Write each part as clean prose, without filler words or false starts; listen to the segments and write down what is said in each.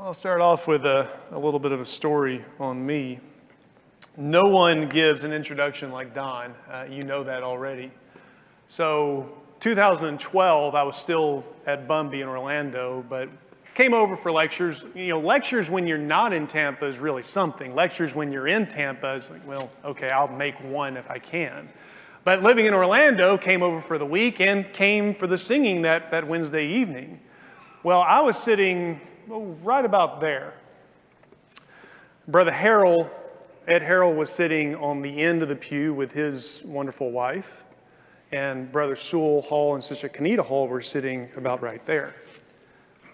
I'll start off with a little bit of a story on me. No one gives an introduction like Don. You know that already. So 2012, I was still at Bumby in Orlando, but came over for lectures. You know, lectures when you're not in Tampa is really something. Lectures when you're in Tampa is like, well, okay, I'll make one if I can. But living in Orlando, came over for the week and came for the singing that Wednesday evening. Well, I was sitting right about there. Brother Harold, Ed Harold, was sitting on the end of the pew with his wonderful wife, and Brother Sewell Hall and Sister Kenita Hall were sitting about right there.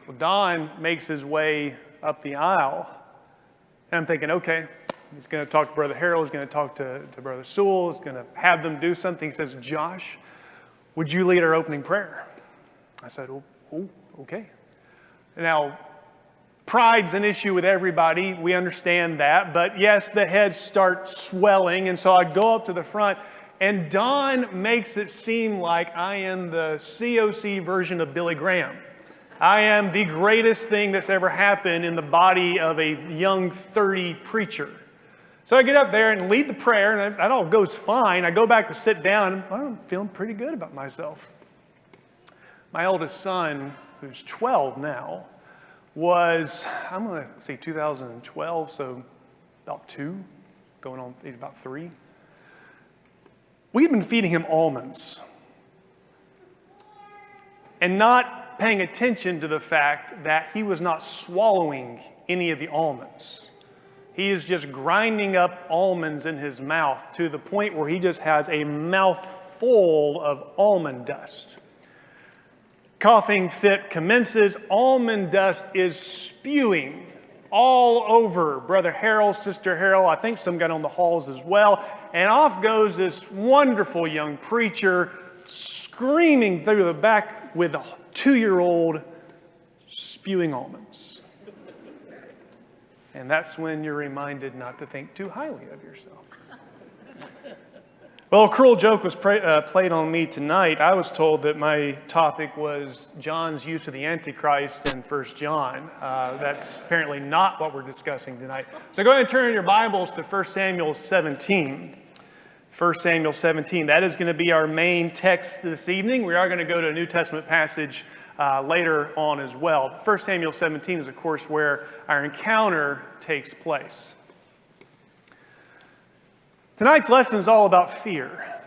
Well, Don makes his way up the aisle, and I'm thinking, okay, he's going to talk to Brother Harold, he's going to talk to Brother Sewell, he's going to have them do something. He says, Josh, would you lead our opening prayer? I said, oh, okay. Now, pride's an issue with everybody. We understand that. But yes, the heads start swelling. And so I go up to the front, and Don makes it seem like I am the COC version of Billy Graham. I am the greatest thing that's ever happened in the body of a young 30 preacher. So I get up there and lead the prayer, and that all goes fine. I go back to sit down, and I'm feeling pretty good about myself. My oldest son, who's 12 now, was, I'm going to say 2012, so about 2, going on, he's about 3. We had been feeding him almonds and not paying attention to the fact that he was not swallowing any of the almonds. He is just grinding up almonds in his mouth to the point where he just has a mouthful of almond dust. Coughing fit commences. Almond dust is spewing all over Brother Harold, Sister Harold. I think some got on the halls as well. And off goes this wonderful young preacher screaming through the back with a 2-year-old spewing almonds. And that's when you're reminded not to think too highly of yourself. Well, a cruel joke was played on me tonight. I was told that my topic was John's use of the Antichrist in 1 John. That's apparently not what we're discussing tonight. So go ahead and turn your Bibles to 1 Samuel 17. 1 Samuel 17. That is going to be our main text this evening. We are going to go to a New Testament passage later on as well. 1 Samuel 17 is, of course, where our encounter takes place. Tonight's lesson is all about fear.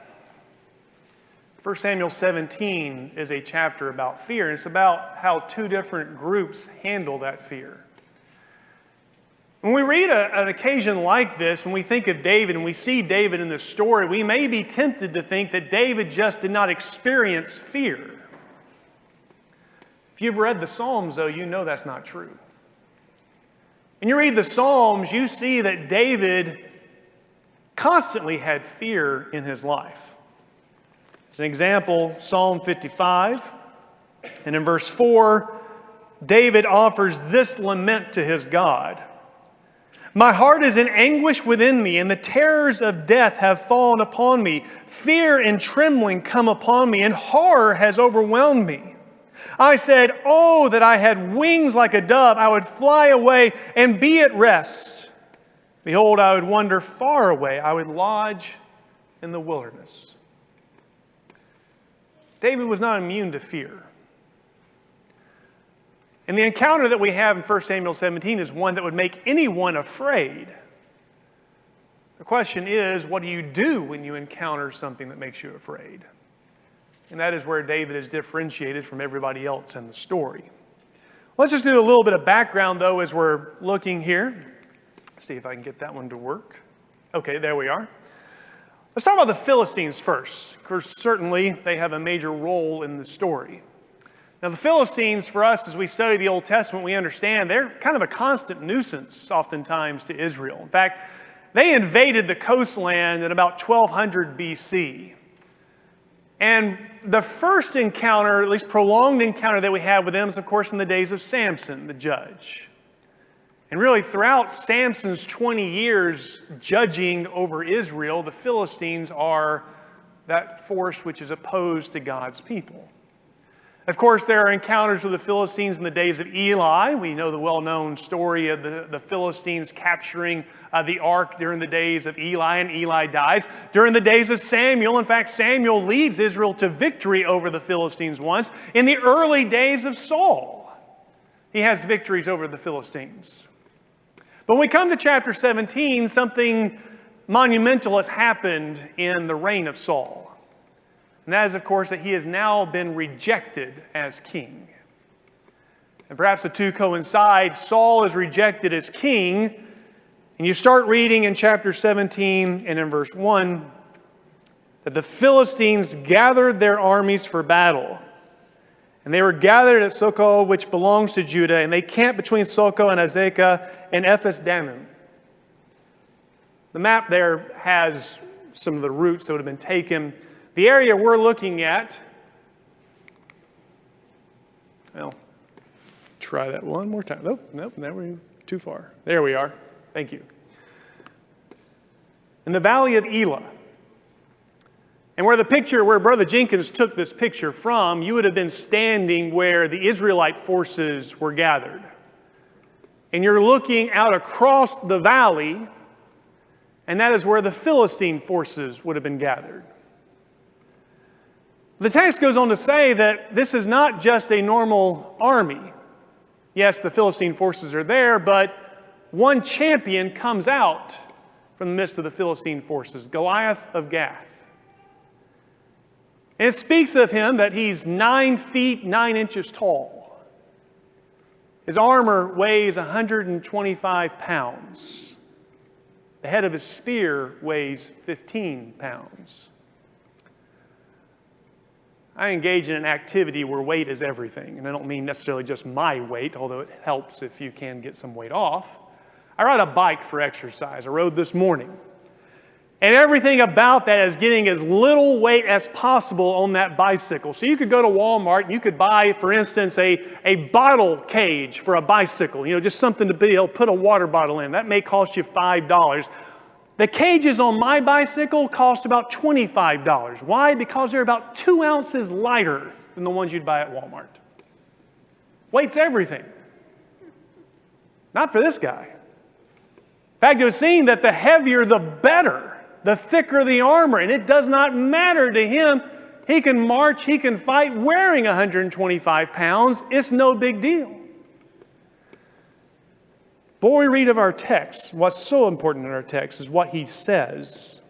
1 Samuel 17 is a chapter about fear, and it's about how 2 different groups handle that fear. When we read an occasion like this, when we think of David and we see David in this story, we may be tempted to think that David just did not experience fear. If you've read the Psalms, though, you know that's not true. When you read the Psalms, you see that David constantly had fear in his life. As an example, Psalm 55, and in verse 4, David offers this lament to his God. My heart is in anguish within me, and the terrors of death have fallen upon me. Fear and trembling come upon me, and horror has overwhelmed me. I said, oh, that I had wings like a dove, I would fly away and be at rest. Behold, I would wander far away. I would lodge in the wilderness. David was not immune to fear. And the encounter that we have in 1 Samuel 17 is one that would make anyone afraid. The question is, what do you do when you encounter something that makes you afraid? And that is where David is differentiated from everybody else in the story. Let's just do a little bit of background, though, as we're looking here. See if I can get that one to work. Okay, there we are. Let's talk about the Philistines first. Of course, certainly they have a major role in the story. Now, the Philistines, for us, as we study the Old Testament, we understand they're kind of a constant nuisance, oftentimes, to Israel. In fact, they invaded the coastland in about 1200 BC. And the first encounter, at least prolonged encounter that we have with them is, of course, in the days of Samson, the judge. And really, throughout Samson's 20 years judging over Israel, the Philistines are that force which is opposed to God's people. Of course, there are encounters with the Philistines in the days of Eli. We know the well-known story of the Philistines capturing the ark during the days of Eli, and Eli dies. During the days of Samuel, in fact, Samuel leads Israel to victory over the Philistines once. In the early days of Saul, he has victories over the Philistines. But when we come to chapter 17, something monumental has happened in the reign of Saul. And that is, of course, that he has now been rejected as king. And perhaps the two coincide. Saul is rejected as king. And you start reading in chapter 17 and in verse 1 that the Philistines gathered their armies for battle. And they were gathered at Socoh, which belongs to Judah. And they camped between Socoh and Azekah and Ephes-dammim. The map there has some of the routes that would have been taken. The area we're looking at, well, try that one more time. Nope, now we're too far. There we are. Thank you. In the valley of Elah, and where Brother Jenkins took this picture from, you would have been standing where the Israelite forces were gathered. And you're looking out across the valley, and that is where the Philistine forces would have been gathered. The text goes on to say that this is not just a normal army. Yes, the Philistine forces are there, but one champion comes out from the midst of the Philistine forces, Goliath of Gath. And it speaks of him that he's 9 feet 9 inches tall. His armor weighs 125 pounds. The head of his spear weighs 15 pounds. I engage in an activity where weight is everything. And I don't mean necessarily just my weight, although it helps if you can get some weight off. I ride a bike for exercise. I rode this morning. And everything about that is getting as little weight as possible on that bicycle. So you could go to Walmart and you could buy, for instance, a bottle cage for a bicycle. Just something to be able to put a water bottle in. That may cost you $5. The cages on my bicycle cost about $25. Why? Because they're about 2 ounces lighter than the ones you'd buy at Walmart. Weight's everything. Not for this guy. In fact, it was seen that the heavier the better, the thicker the armor, and it does not matter to him. He can march, he can fight wearing 125 pounds. It's no big deal. But when we read of our text, what's so important in our text is what he says.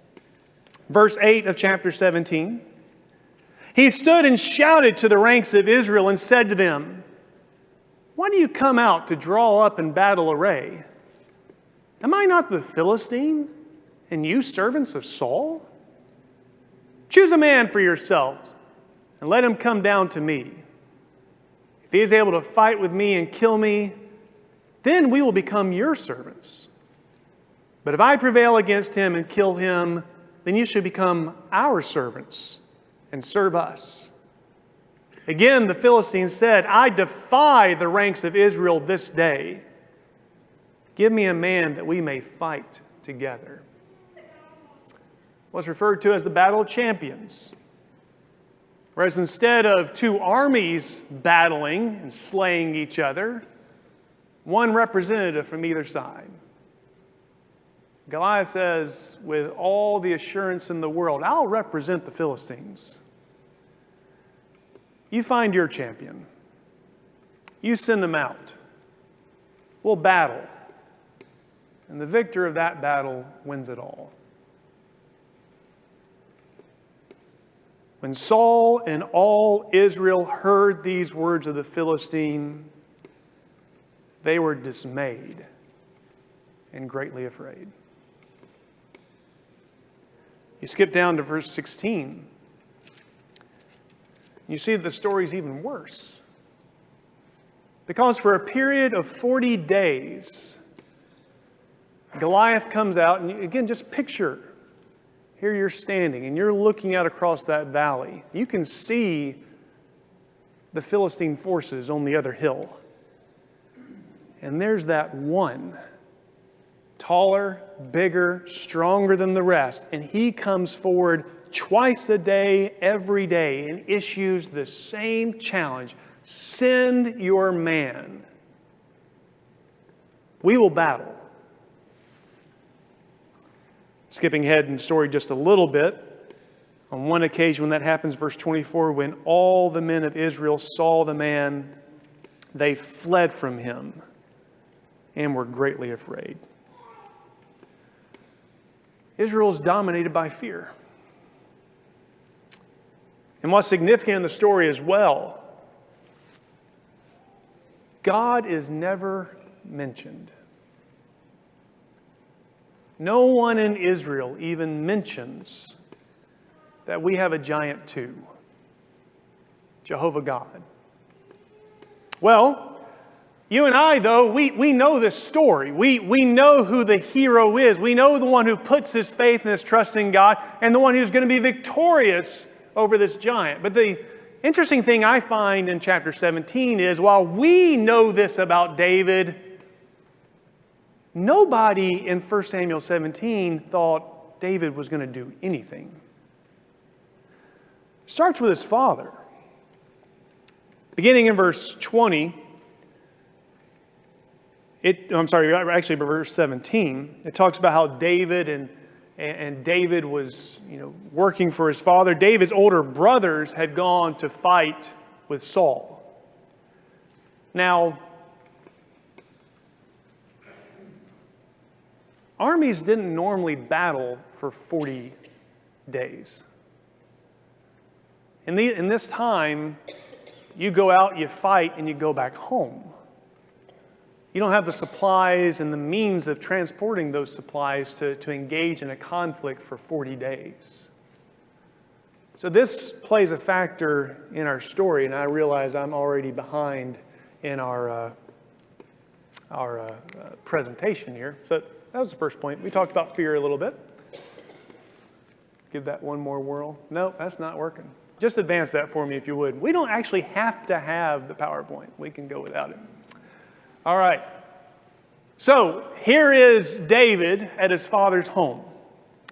Verse 8 of chapter 17. He stood and shouted to the ranks of Israel and said to them, "Why do you come out to draw up in battle array? Am I not the Philistine, and you servants of Saul? Choose a man for yourselves, and let him come down to me. If he is able to fight with me and kill me, then we will become your servants. But if I prevail against him and kill him, then you should become our servants and serve us." Again, the Philistines said, "I defy the ranks of Israel this day. Give me a man that we may fight together." What's referred to as the Battle of Champions. Whereas instead of two armies battling and slaying each other, one representative from either side. Goliath says, with all the assurance in the world, "I'll represent the Philistines. You find your champion. You send them out. We'll battle. And the victor of that battle wins it all." When Saul and all Israel heard these words of the Philistine, they were dismayed and greatly afraid. You skip down to verse 16. You see that the story's even worse. Because for a period of 40 days, Goliath comes out, and again, just picture, here you're standing, and you're looking out across that valley. You can see the Philistine forces on the other hill. And there's that one, taller, bigger, stronger than the rest, and he comes forward twice a day, every day, and issues the same challenge. Send your man. We will battle. Skipping ahead in the story just a little bit, on one occasion when that happens, verse 24, when all the men of Israel saw the man, they fled from him and were greatly afraid. Israel is dominated by fear. And what's significant in the story as well, God is never mentioned. No one in Israel even mentions that we have a giant too, Jehovah God. Well, you and I, though, we know this story. We know who the hero is. We know the one who puts his faith and his trust in God and the one who's going to be victorious over this giant. But the interesting thing I find in chapter 17 is while we know this about David, nobody in 1 Samuel 17 thought David was going to do anything. It starts with his father. Beginning in verse 20, verse 17, it talks about how David and David was, working for his father. David's older brothers had gone to fight with Saul. Now, armies didn't normally battle for 40 days. In this time, you go out, you fight, and you go back home. You don't have the supplies and the means of transporting those supplies to engage in a conflict for 40 days. So this plays a factor in our story, and I realize I'm already behind in our presentation here. So that was the first point. We talked about fear a little bit. Give that one more whirl. No, that's not working. Just advance that for me if you would. We don't actually have to have the PowerPoint. We can go without it. All right. So here is David at his father's home.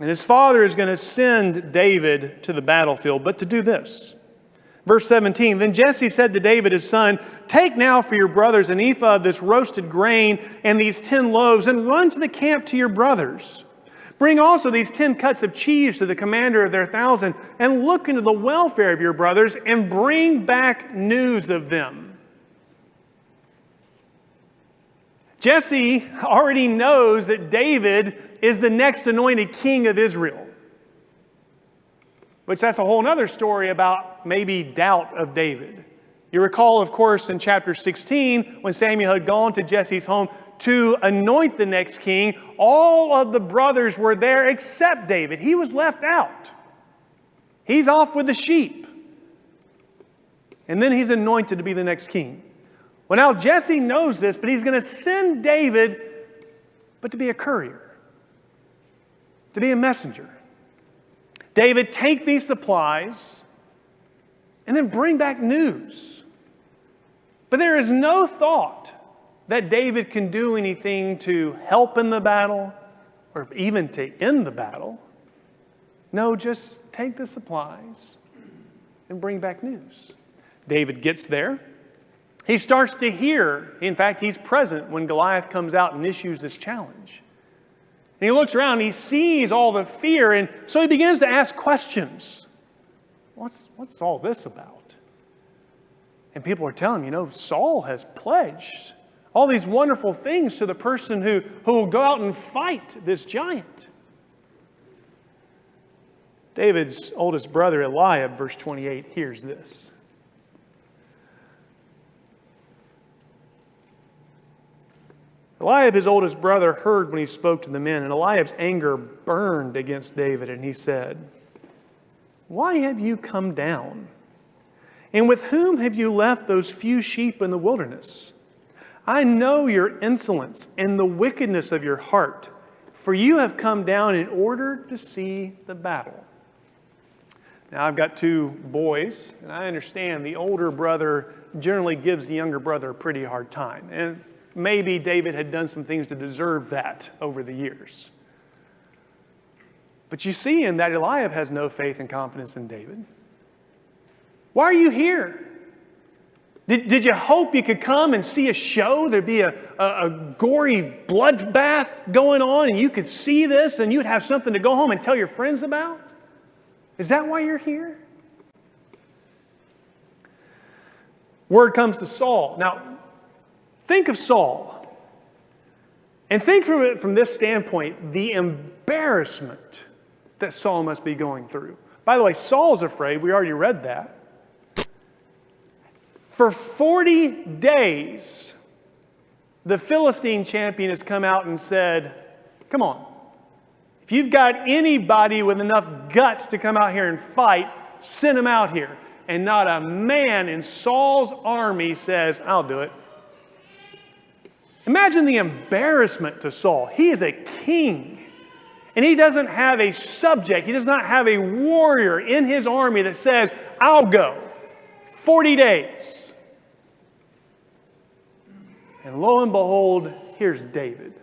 And his father is going to send David to the battlefield, but to do this. Verse 17, then Jesse said to David his son, take now for your brothers an ephah of this roasted grain and these 10 loaves, and run to the camp to your brothers. Bring also these 10 cuts of cheese to the commander of their 1,000, and look into the welfare of your brothers, and bring back news of them. Jesse already knows that David is the next anointed king of Israel. Which that's a whole other story about maybe doubt of David. You recall, of course, in chapter 16, when Samuel had gone to Jesse's home to anoint the next king, all of the brothers were there except David. He was left out. He's off with the sheep. And then he's anointed to be the next king. Well, now Jesse knows this, but he's going to send David, but to be a courier, to be a messenger. David, take these supplies and then bring back news. But there is no thought that David can do anything to help in the battle or even to end the battle. No, just take the supplies and bring back news. David gets there. He starts to hear. In fact, he's present when Goliath comes out and issues this challenge. And he looks around, he sees all the fear, and so he begins to ask questions. What's all this about? And people are telling him, Saul has pledged all these wonderful things to the person who will go out and fight this giant. David's oldest brother, Eliab, verse 28, hears this. Eliab, his oldest brother, heard when he spoke to the men, and Eliab's anger burned against David, and he said, why have you come down? And with whom have you left those few sheep in the wilderness? I know your insolence and the wickedness of your heart, for you have come down in order to see the battle. Now, I've got 2 boys, and I understand the older brother generally gives the younger brother a pretty hard time. And maybe David had done some things to deserve that over the years. But you see in that Eliab has no faith and confidence in David. Why are you here? Did you hope you could come and see a show? There'd be a gory bloodbath going on and you could see this and you'd have something to go home and tell your friends about? Is that why you're here? Word comes to Saul. Now, think of Saul. And think from this standpoint, the embarrassment that Saul must be going through. By the way, Saul's afraid. We already read that. For 40 days, the Philistine champion has come out and said, come on, if you've got anybody with enough guts to come out here and fight, send him out here. And not a man in Saul's army says, I'll do it. Imagine the embarrassment to Saul. He is a king. And he doesn't have a subject. He does not have a warrior in his army that says, I'll go. 40 days. And lo and behold, here's David.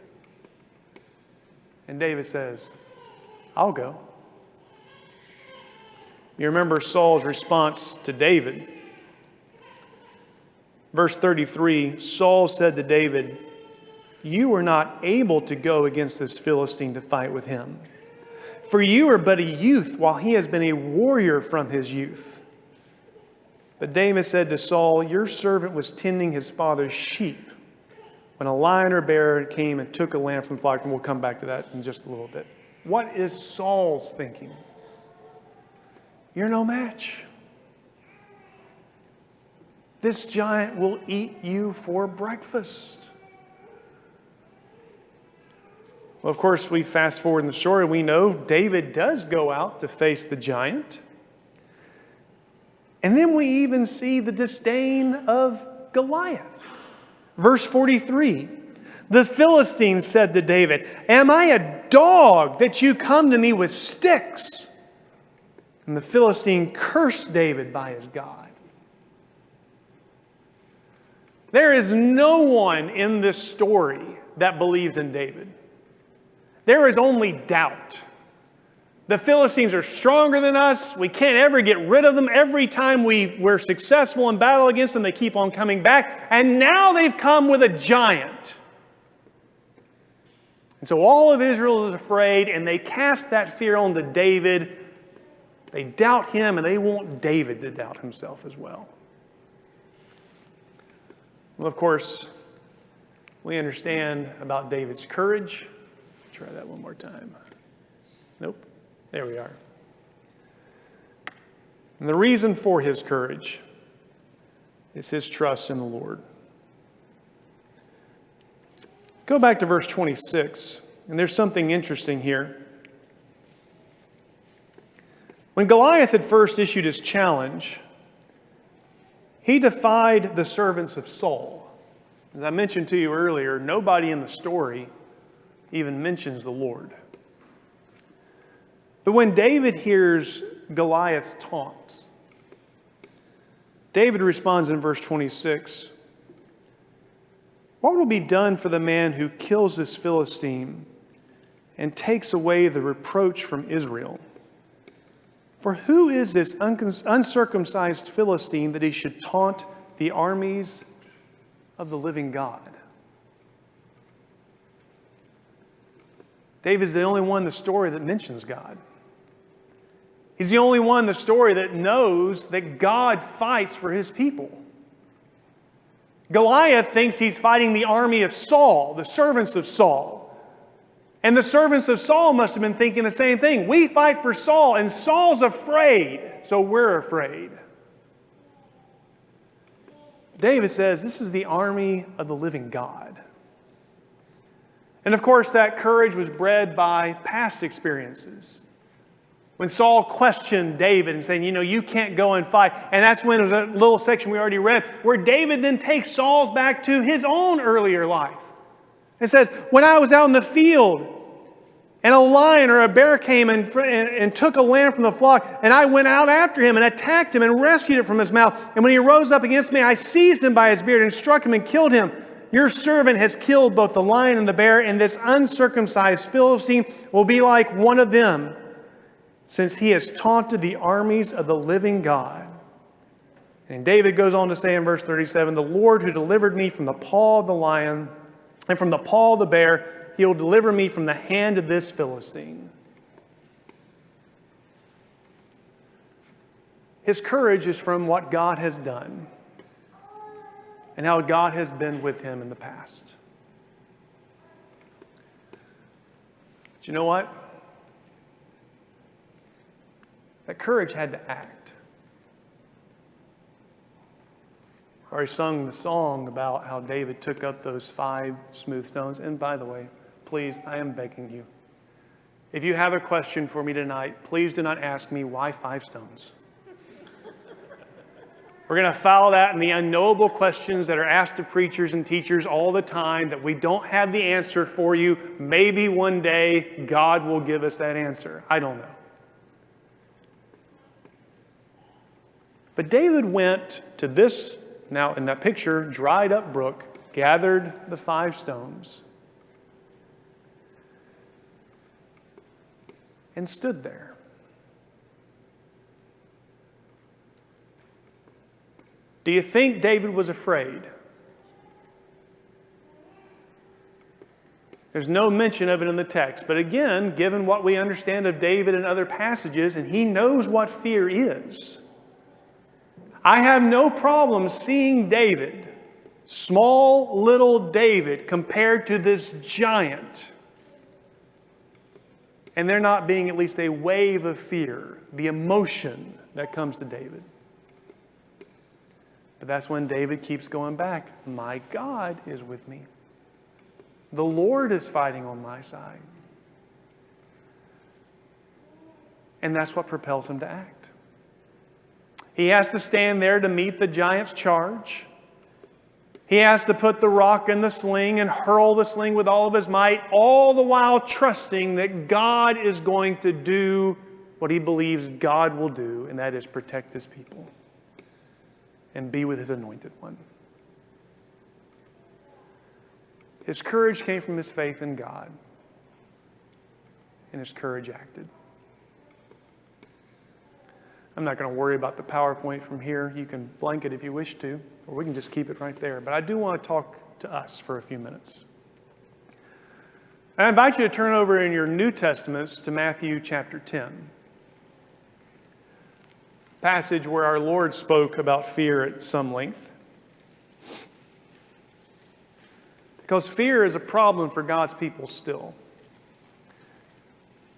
And David says, I'll go. You remember Saul's response to David. Verse 33, Saul said to David, you are not able to go against this Philistine to fight with him. For you are but a youth, while he has been a warrior from his youth. But David said to Saul, your servant was tending his father's sheep when a lion or bear came and took a lamb from the flock. And we'll come back to that in just a little bit. What is Saul's thinking? You're no match. This giant will eat you for breakfast. Well, of course, we fast forward in the story. We know David does go out to face the giant. And then we even see the disdain of Goliath. Verse 43, the Philistines said to David, am I a dog that you come to me with sticks? And the Philistine cursed David by his God. There is no one in this story that believes in David. There is only doubt. The Philistines are stronger than us. We can't ever get rid of them. Every time we're successful in battle against them, they keep on coming back. And now they've come with a giant. And so all of Israel is afraid, and they cast that fear onto David. They doubt him, and they want David to doubt himself as well. Well, of course, we understand about David's courage. Try that one more time. Nope. There we are. And the reason for his courage is his trust in the Lord. Go back to verse 26, and there's something interesting here. When Goliath had first issued his challenge, he defied the servants of Saul. As I mentioned to you earlier, nobody in the story even mentions the Lord. But when David hears Goliath's taunts, David responds in verse 26, what will be done for the man who kills this Philistine and takes away the reproach from Israel? For who is this uncircumcised Philistine that he should taunt the armies of the living God? David's the only one in the story that mentions God. He's the only one in the story that knows that God fights for his people. Goliath thinks he's fighting the army of Saul, the servants of Saul. And the servants of Saul must have been thinking the same thing. We fight for Saul, and Saul's afraid, so we're afraid. David says, this is the army of the living God. And of course, that courage was bred by past experiences. When Saul questioned David and saying, you can't go and fight. And that's when there's a little section we already read where David then takes Saul back to his own earlier life. It says, when I was out in the field and a lion or a bear came and took a lamb from the flock, and I went out after him and attacked him and rescued it from his mouth. And when he rose up against me, I seized him by his beard and struck him and killed him. Your servant has killed both the lion and the bear, and this uncircumcised Philistine will be like one of them. since he has taunted the armies of the living God. And David goes on to say in verse 37, the Lord who delivered me from the paw of the lion and from the paw of the bear, he will deliver me from the hand of this Philistine. His courage is from what God has done and how God has been with him in the past. But you know what? That courage had to act. I already sung the song about how David took up those 5 smooth stones. And by the way, please, I am begging you, if you have a question for me tonight, please do not ask me why 5 stones. We're going to follow that in the unknowable questions that are asked of preachers and teachers all the time that we don't have the answer for you. Maybe one day God will give us that answer. I don't know. But David went to this, now in that picture, dried up brook, gathered the 5 stones, and stood there. Do you think David was afraid? There's no mention of it in the text. But again, given what we understand of David in other passages, and he knows what fear is, I have no problem seeing David, small little David, compared to this giant, and there not being at least a wave of fear, the emotion that comes to David. But that's when David keeps going back. My God is with me. The Lord is fighting on my side. And that's what propels him to act. He has to stand there to meet the giant's charge. He has to put the rock in the sling and hurl the sling with all of his might, all the while trusting that God is going to do what he believes God will do, and that is protect his people and be with his anointed one. His courage came from his faith in God, and his courage acted. I'm not going to worry about the PowerPoint from here. You can blank it if you wish to, or we can just keep it right there. But I do want to talk to us for a few minutes. I invite you to turn over in your New Testaments to Matthew chapter 10. Passage where our Lord spoke about fear at some length. Because fear is a problem for God's people still.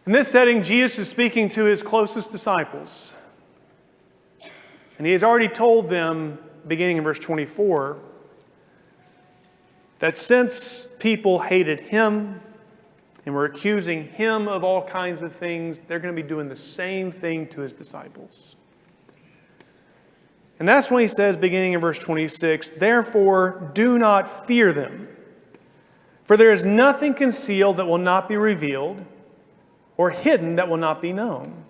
In this setting, Jesus is speaking to his closest disciples. And he has already told them, beginning in verse 24, that since people hated him and were accusing him of all kinds of things, they're going to be doing the same thing to his disciples. And that's when he says, beginning in verse 26, therefore do not fear them, for there is nothing concealed that will not be revealed, or hidden that will not be known.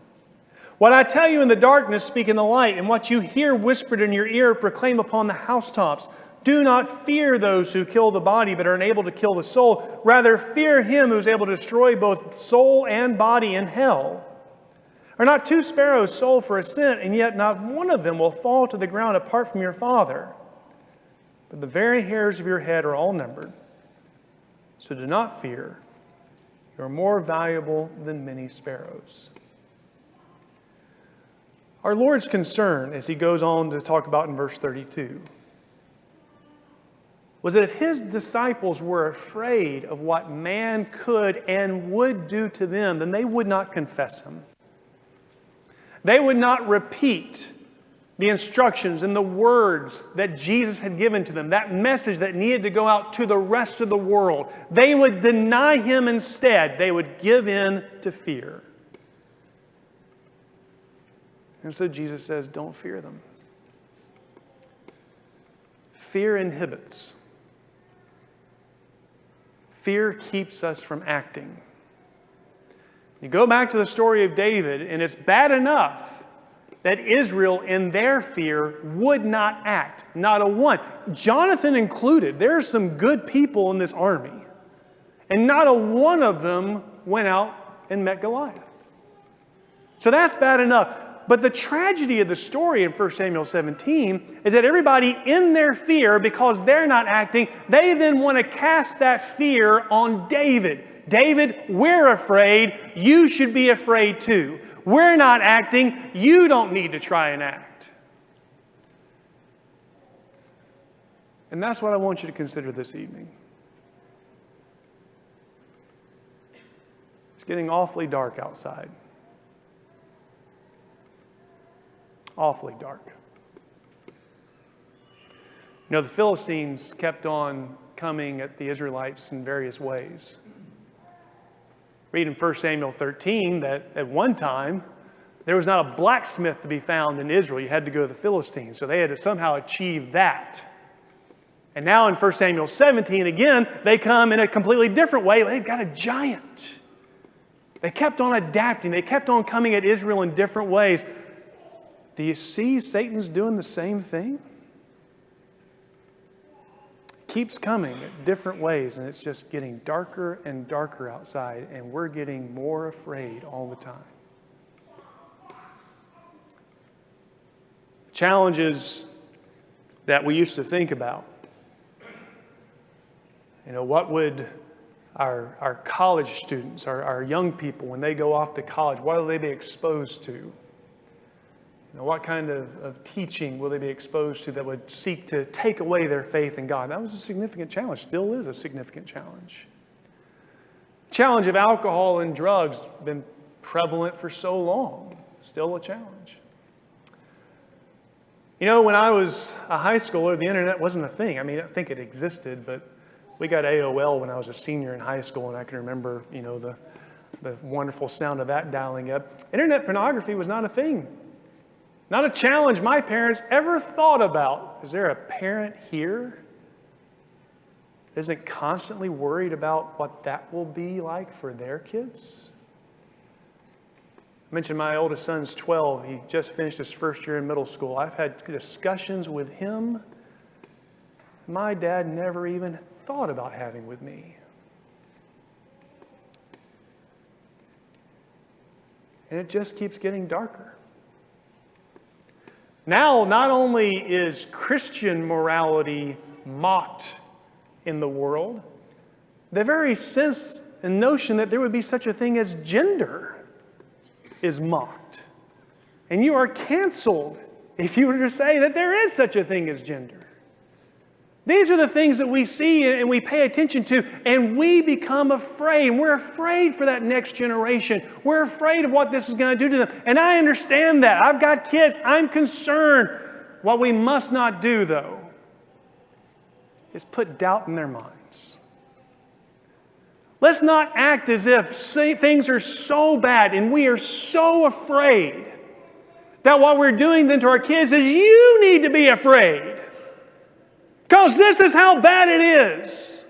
What I tell you in the darkness, speak in the light, and what you hear whispered in your ear, proclaim upon the housetops. Do not fear those who kill the body, but are unable to kill the soul. Rather, fear him who is able to destroy both soul and body in hell. Are not 2 sparrows sold for a cent, and yet not one of them will fall to the ground apart from your Father? But the very hairs of your head are all numbered. So do not fear. You are more valuable than many sparrows. Our Lord's concern, as he goes on to talk about in verse 32, was that if his disciples were afraid of what man could and would do to them, then they would not confess him. They would not repeat the instructions and the words that Jesus had given to them, that message that needed to go out to the rest of the world. They would deny him instead. They would give in to fear. And so Jesus says, don't fear them. Fear inhibits. Fear keeps us from acting. You go back to the story of David, and it's bad enough that Israel, in their fear, would not act. Not a one. Jonathan included. There are some good people in this army. And not a one of them went out and met Goliath. So that's bad enough. But the tragedy of the story in 1 Samuel 17 is that everybody in their fear, because they're not acting, they then want to cast that fear on David. David, we're afraid. You should be afraid too. We're not acting. You don't need to try and act. And that's what I want you to consider this evening. It's getting awfully dark outside. Awfully dark. You know, the Philistines kept on coming at the Israelites in various ways. Read in 1 Samuel 13 that at one time, there was not a blacksmith to be found in Israel. You had to go to the Philistines. So they had to somehow achieve that. And now in 1 Samuel 17, again, they come in a completely different way. They've got a giant. They kept on adapting. They kept on coming at Israel in different ways. Do you see Satan's doing the same thing? Keeps coming at different ways, and it's just getting darker and darker outside, and we're getting more afraid all the time. Challenges that we used to think about. You know, what would our college students, our young people, when they go off to college, what will they be exposed to? You know, what kind of teaching will they be exposed to that would seek to take away their faith in God? That was a significant challenge, still is a significant challenge. Challenge of alcohol and drugs, been prevalent for so long, still a challenge. You know, when I was a high schooler, the internet wasn't a thing. I mean, I think it existed, but we got AOL when I was a senior in high school, and I can remember, you know, the wonderful sound of that dialing up. Internet pornography was not a thing. Not a challenge my parents ever thought about. Is there a parent here that isn't constantly worried about what that will be like for their kids? I mentioned my oldest son's 12. He just finished his first year in middle school. I've had discussions with him my dad never even thought about having with me. And it just keeps getting darker. Now, not only is Christian morality mocked in the world, the very sense and notion that there would be such a thing as gender is mocked. And you are canceled if you were to say that there is such a thing as gender. These are the things that we see and we pay attention to, and we become afraid. We're afraid for that next generation. We're afraid of what this is going to do to them. And I understand that. I've got kids. I'm concerned. What we must not do, though, is put doubt in their minds. Let's not act as if things are so bad and we are so afraid that what we're doing then to our kids is, you need to be afraid. Because this is how bad it is.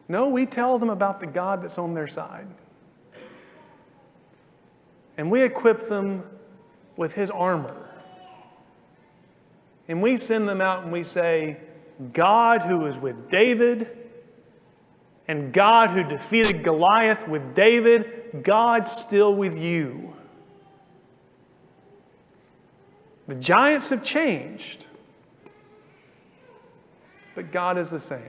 No, we tell them about the God that's on their side. And we equip them with His armor. And we send them out and we say, God who is with David, and God who defeated Goliath with David, God's still with you. The giants have changed, but God is the same.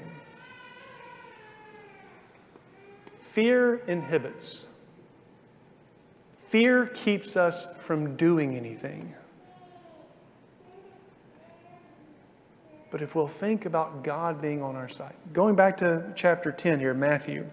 Fear inhibits. Fear keeps us from doing anything. But if we'll think about God being on our side. Going back to chapter 10 here, Matthew.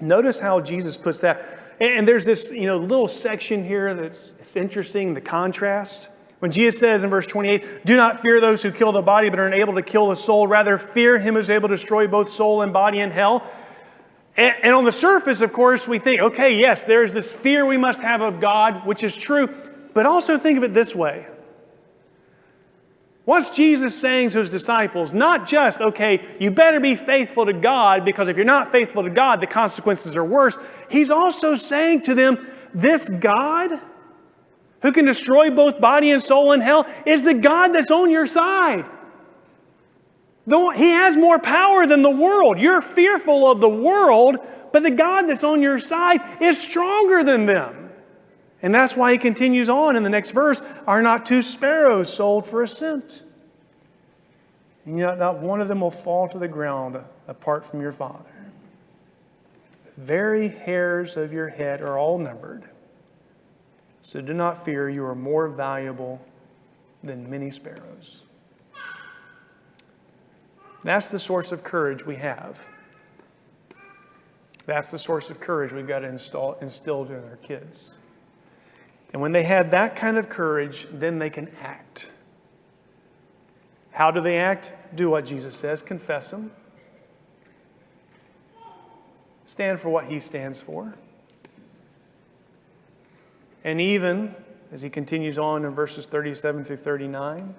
Notice how Jesus puts that. And there's this, little section here that's interesting, the contrast. When Jesus says in verse 28, do not fear those who kill the body but are unable to kill the soul. Rather, fear Him who is able to destroy both soul and body in hell. And on the surface, of course, we think, okay, yes, there's this fear we must have of God, which is true. But also think of it this way. What's Jesus saying to His disciples? Not just, okay, you better be faithful to God, because if you're not faithful to God, the consequences are worse. He's also saying to them, this God who can destroy both body and soul in hell is the God that's on your side. He has more power than the world. You're fearful of the world, but the God that's on your side is stronger than them. And that's why he continues on in the next verse, are not 2 sparrows sold for a cent? And yet not one of them will fall to the ground apart from your Father. The very hairs of your head are all numbered. So do not fear, you are more valuable than many sparrows. That's the source of courage we have. That's the source of courage we've got to instill in our kids. And when they have that kind of courage, then they can act. How do they act? Do what Jesus says. Confess Him. Stand for what He stands for. And even, as He continues on in verses 37 through 39,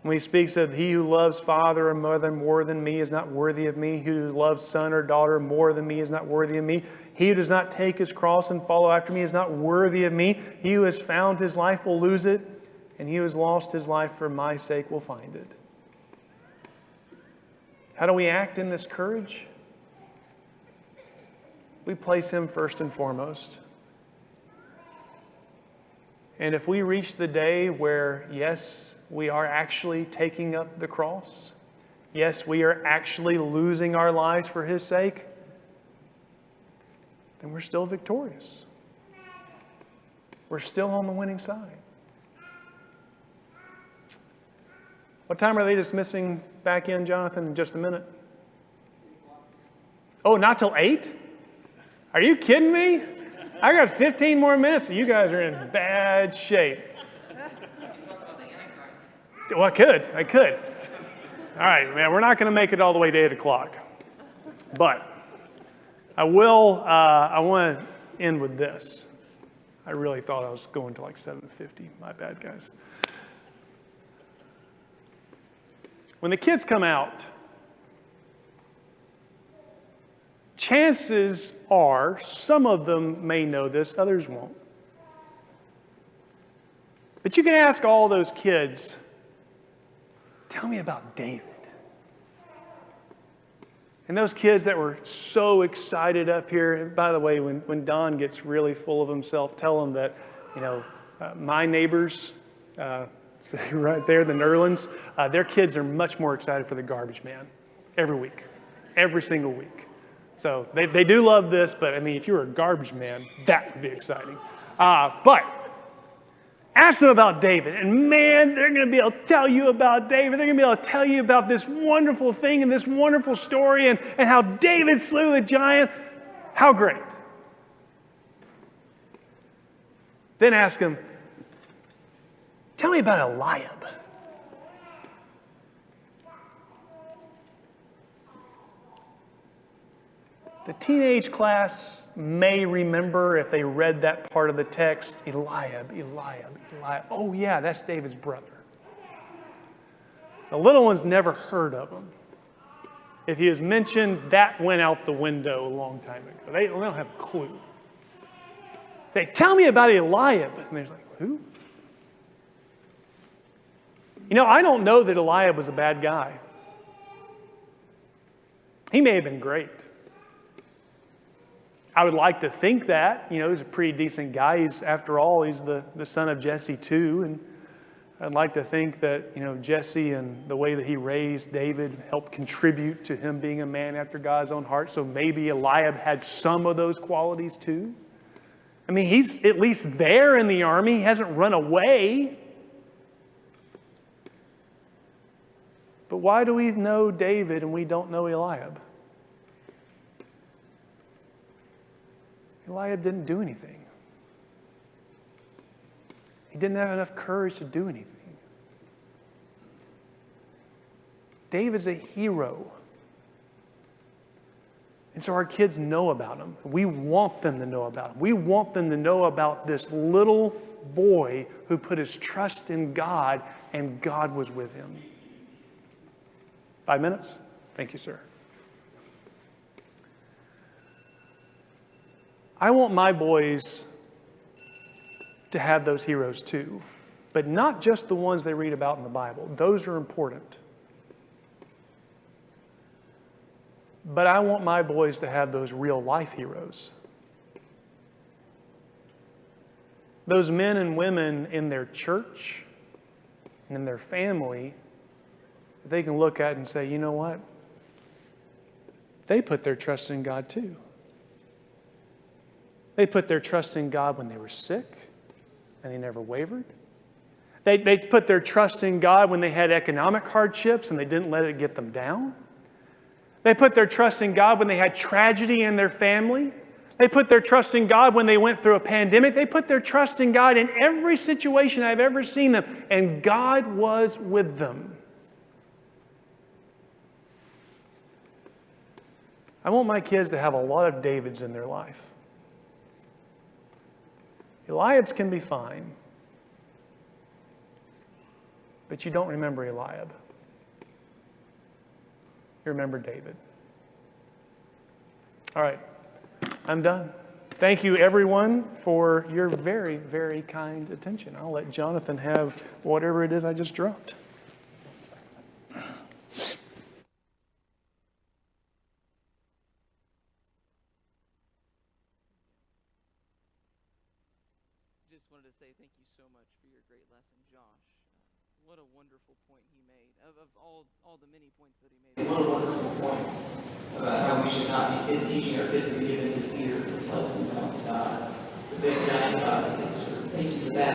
when He speaks of he who loves father or mother more than me is not worthy of me. He who loves son or daughter more than me is not worthy of me. He who does not take his cross and follow after me is not worthy of me. He who has found his life will lose it, and he who has lost his life for my sake will find it. How do we act in this courage? We place Him first and foremost. And if we reach the day where, yes, we are actually taking up the cross, yes, we are actually losing our lives for His sake, then we're still victorious. We're still on the winning side. What time are they dismissing back in, Jonathan, in just a minute? Oh, not till 8? Are you kidding me? I got 15 more minutes, and you guys are in bad shape. Well, I could. All right, man, we're not going to make it all the way to 8 o'clock. But I want to end with this. I really thought I was going to like 7:50. My bad, guys. When the kids come out, chances are some of them may know this, others won't. But you can ask all those kids, tell me about David. And those kids that were so excited up here, and by the way, when Don gets really full of himself, tell him that, my neighbors, right there, the Nerlins, their kids are much more excited for the garbage man every week, every single week. So they do love this, but I mean, if you were a garbage man, that would be exciting. But ask them about David, and man, they're going to be able to tell you about David. They're going to be able to tell you about this wonderful thing and this wonderful story and how David slew the giant. How great. Then ask them, tell me about Eliab. The teenage class may remember, if they read that part of the text, Eliab. Oh yeah, that's David's brother. The little ones never heard of him. If he was mentioned, that went out the window a long time ago. They don't have a clue. They tell me about Eliab. And they're like, who? I don't know that Eliab was a bad guy. He may have been great. I would like to think that. He's a pretty decent guy. After all, he's the son of Jesse too. And I'd like to think that, Jesse and the way that he raised David helped contribute to him being a man after God's own heart. So maybe Eliab had some of those qualities too. I mean, he's at least there in the army. He hasn't run away. But why do we know David and we don't know Eliab? Eliab didn't do anything. He didn't have enough courage to do anything. David's a hero. And so our kids know about him. We want them to know about him. We want them to know about this little boy who put his trust in God and God was with him. 5 minutes? Thank you, sir. I want my boys to have those heroes too, but not just the ones they read about in the Bible. Those are important. But I want my boys to have those real life heroes. Those men and women in their church and in their family that they can look at and say, you know what? They put their trust in God too. They put their trust in God when they were sick and they never wavered. They put their trust in God when they had economic hardships and they didn't let it get them down. They put their trust in God when they had tragedy in their family. They put their trust in God when they went through a pandemic. They put their trust in God in every situation I've ever seen them, and God was with them. I want my kids to have a lot of Davids in their life. Eliabs can be fine, but you don't remember Eliab. You remember David. All right, I'm done. Thank you, everyone, for your very, very kind attention. I'll let Jonathan have whatever it is I just dropped. Just wanted to say thank you so much for your great lesson, Josh. What a wonderful point he made. Of all the many points that he made. What a wonderful point about how we should not be teaching our kids to give in to fear. The big guy